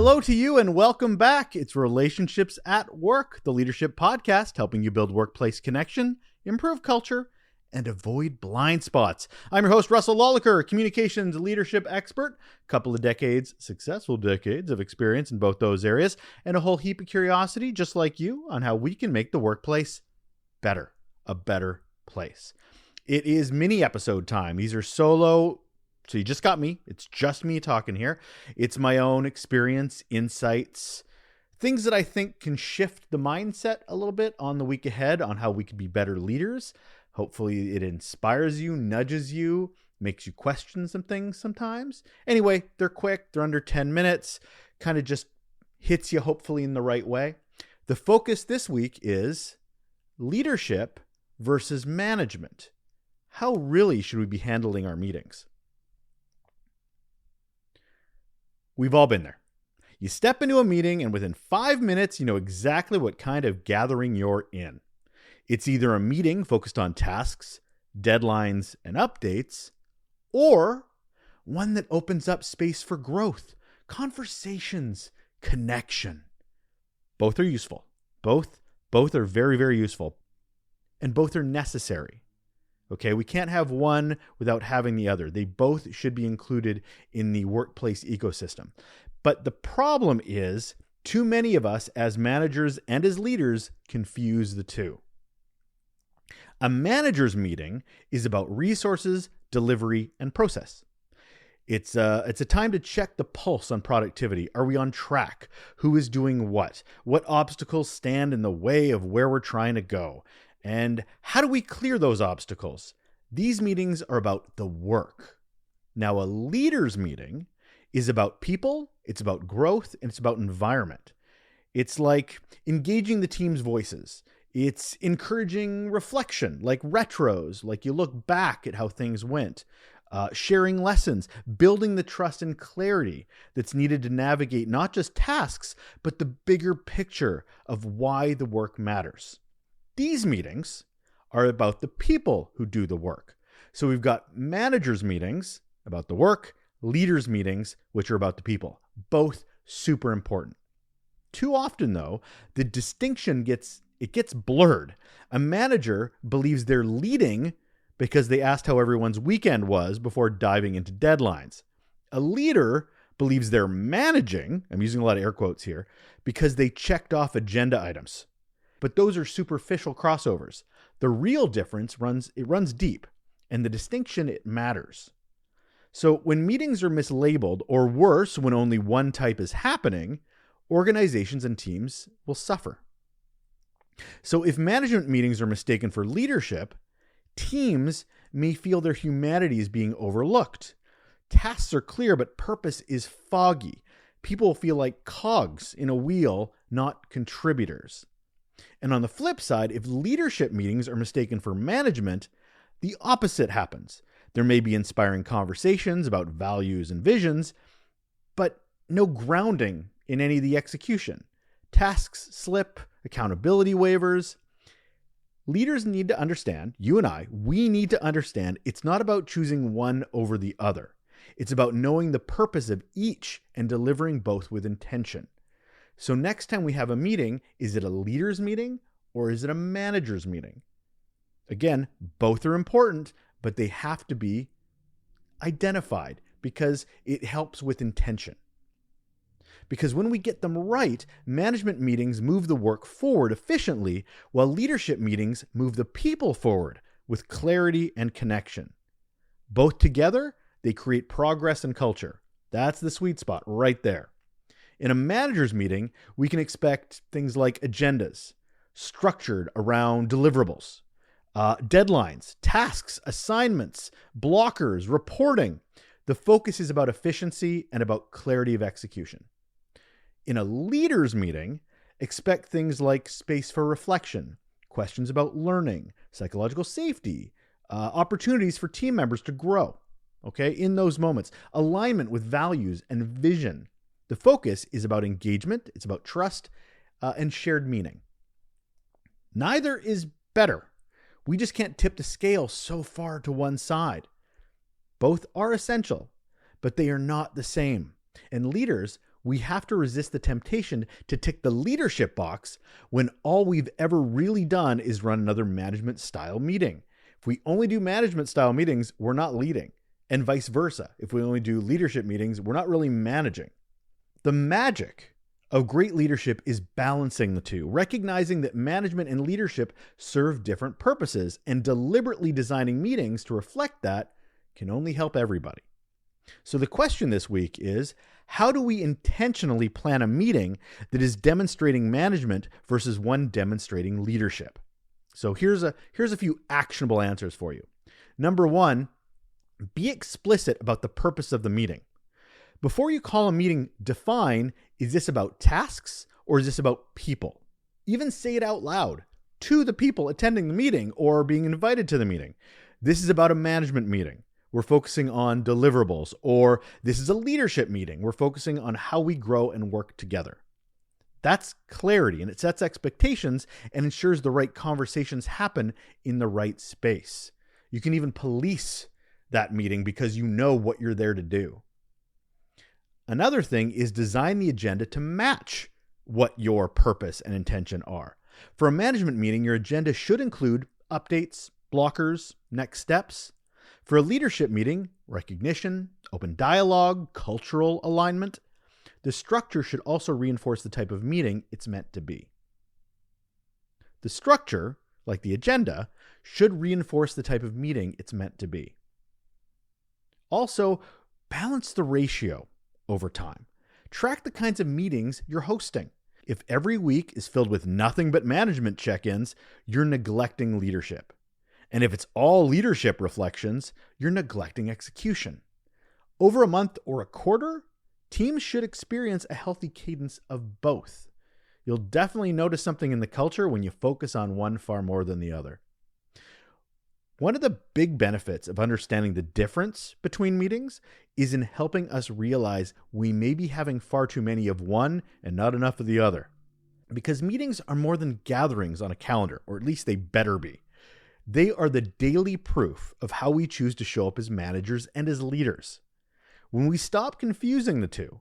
Hello to you and welcome back. It's Relationships at Work, the leadership podcast helping you build workplace connection, improve culture, and avoid blind spots. I'm your host, Russel Lolacher, communications leadership expert, couple of decades, successful decades of experience in both those areas, and a whole heap of curiosity, just like you, on how we can make the workplace better, a better place. It is mini episode time. These are solo. So you just got me. It's just me talking here. It's my own experience, insights, things that I think can shift the mindset a little bit on the week ahead on how we can be better leaders. Hopefully it inspires you, nudges you, makes you question some things sometimes. Anyway, they're quick. They're under 10 minutes. Kind of just hits you hopefully in the right way. The focus this week is leadership versus management. How really should we be handling our meetings? We've all been there. You step into a meeting and within 5 minutes, you know exactly what kind of gathering you're in. It's either a meeting focused on tasks, deadlines, and updates, or one that opens up space for growth, conversations, connection. Both are useful. Both are very, very useful. And both are necessary. Okay, we can't have one without having the other. They both should be included in the workplace ecosystem. But the problem is, too many of us as managers and as leaders confuse the two. A manager's meeting is about resources, delivery, and process. It's a time to check the pulse on productivity. Are we on track? Who is doing what? What obstacles stand in the way of where we're trying to go? And how do we clear those obstacles? These meetings are about the work. Now, a leader's meeting is about people, it's about growth, and it's about environment. It's like engaging the team's voices. It's encouraging reflection, like retros, like you look back at how things went, sharing lessons, building the trust and clarity that's needed to navigate not just tasks, but the bigger picture of why the work matters. These meetings are about the people who do the work. So we've got managers' meetings about the work, leaders' meetings, which are about the people. Both super important. Too often, though, the distinction gets blurred. A manager believes they're leading because they asked how everyone's weekend was before diving into deadlines. A leader believes they're managing, I'm using a lot of air quotes here, because they checked off agenda items. But those are superficial crossovers. The real difference runs deep, and the distinction, it matters. So when meetings are mislabeled, or worse, when only one type is happening, organizations and teams will suffer. So if management meetings are mistaken for leadership, teams may feel their humanity is being overlooked. Tasks are clear, but purpose is foggy. People feel like cogs in a wheel, not contributors. And on the flip side, if leadership meetings are mistaken for management, the opposite happens. There may be inspiring conversations about values and visions, but no grounding in any of the execution. Tasks slip, accountability waivers. Leaders need to understand, you and we need to understand it's not about choosing one over the other. It's about knowing the purpose of each and delivering both with intention. So next time we have a meeting, is it a leader's meeting or is it a manager's meeting? Again, both are important, but they have to be identified because it helps with intention. Because when we get them right, management meetings move the work forward efficiently, while leadership meetings move the people forward with clarity and connection. Both together, they create progress and culture. That's the sweet spot right there. In a manager's meeting, we can expect things like agendas, structured around deliverables, deadlines, tasks, assignments, blockers, reporting. The focus is about efficiency and about clarity of execution. In a leader's meeting, expect things like space for reflection, questions about learning, psychological safety, opportunities for team members to grow. Okay, in those moments, alignment with values and vision. The focus is about engagement, it's about trust, and shared meaning. Neither is better. We just can't tip the scale so far to one side. Both are essential, but they are not the same. And leaders, we have to resist the temptation to tick the leadership box when all we've ever really done is run another management style meeting. If we only do management style meetings, we're not leading, and vice versa. If we only do leadership meetings, we're not really managing. The magic of great leadership is balancing the two, recognizing that management and leadership serve different purposes, and deliberately designing meetings to reflect that can only help everybody. So the question this week is, how do we intentionally plan a meeting that is demonstrating management versus one demonstrating leadership? So here's a few actionable answers for you. Number one, be explicit about the purpose of the meeting. Before you call a meeting, define, is this about tasks or is this about people? Even say it out loud to the people attending the meeting or being invited to the meeting. This is about a management meeting. We're focusing on deliverables, or this is a leadership meeting. We're focusing on how we grow and work together. That's clarity, and it sets expectations and ensures the right conversations happen in the right space. You can even police that meeting because you know what you're there to do. Another thing is design the agenda to match what your purpose and intention are. For a management meeting, your agenda should include updates, blockers, next steps. For a leadership meeting, recognition, open dialogue, cultural alignment. The structure should also reinforce the type of meeting it's meant to be. The structure, like the agenda, should reinforce the type of meeting it's meant to be. Also, balance the ratio over time. Track the kinds of meetings you're hosting. If every week is filled with nothing but management check-ins, you're neglecting leadership. And if it's all leadership reflections, you're neglecting execution. Over a month or a quarter, teams should experience a healthy cadence of both. You'll definitely notice something in the culture when you focus on one far more than the other. One of the big benefits of understanding the difference between meetings is in helping us realize we may be having far too many of one and not enough of the other. Because meetings are more than gatherings on a calendar, or at least they better be. They are the daily proof of how we choose to show up as managers and as leaders. When we stop confusing the two,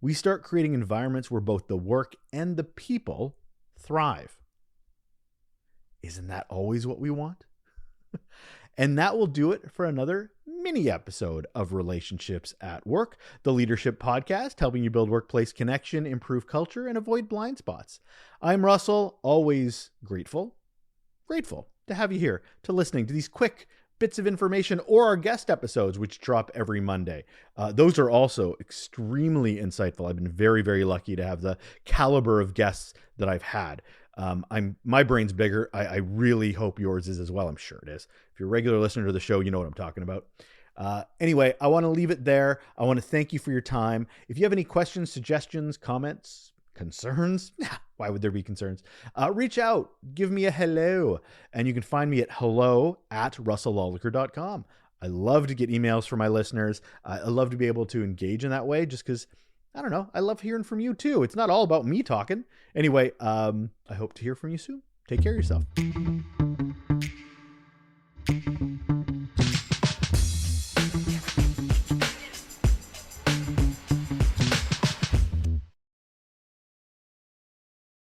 we start creating environments where both the work and the people thrive. Isn't that always what we want? And that will do it for another mini episode of Relationships at Work, the leadership podcast, helping you build workplace connection, improve culture, and avoid blind spots. I'm Russell, always grateful to have you here, to listening to these quick bits of information or our guest episodes, which drop every Monday. Those are also extremely insightful. I've been very, very lucky to have the caliber of guests that I've had. My brain's bigger. I really hope yours is as well. I'm sure it is. If you're a regular listener to the show, you know what I'm talking about. Anyway, I want to leave it there. I want to thank you for your time. If you have any questions, suggestions, comments, concerns, why would there be concerns? Reach out, give me a hello, and you can find me at hello@russellolacher.com. I love to get emails from my listeners. I love to be able to engage in that way just because, I don't know, I love hearing from you too. It's not all about me talking. Anyway, I hope to hear from you soon. Take care of yourself.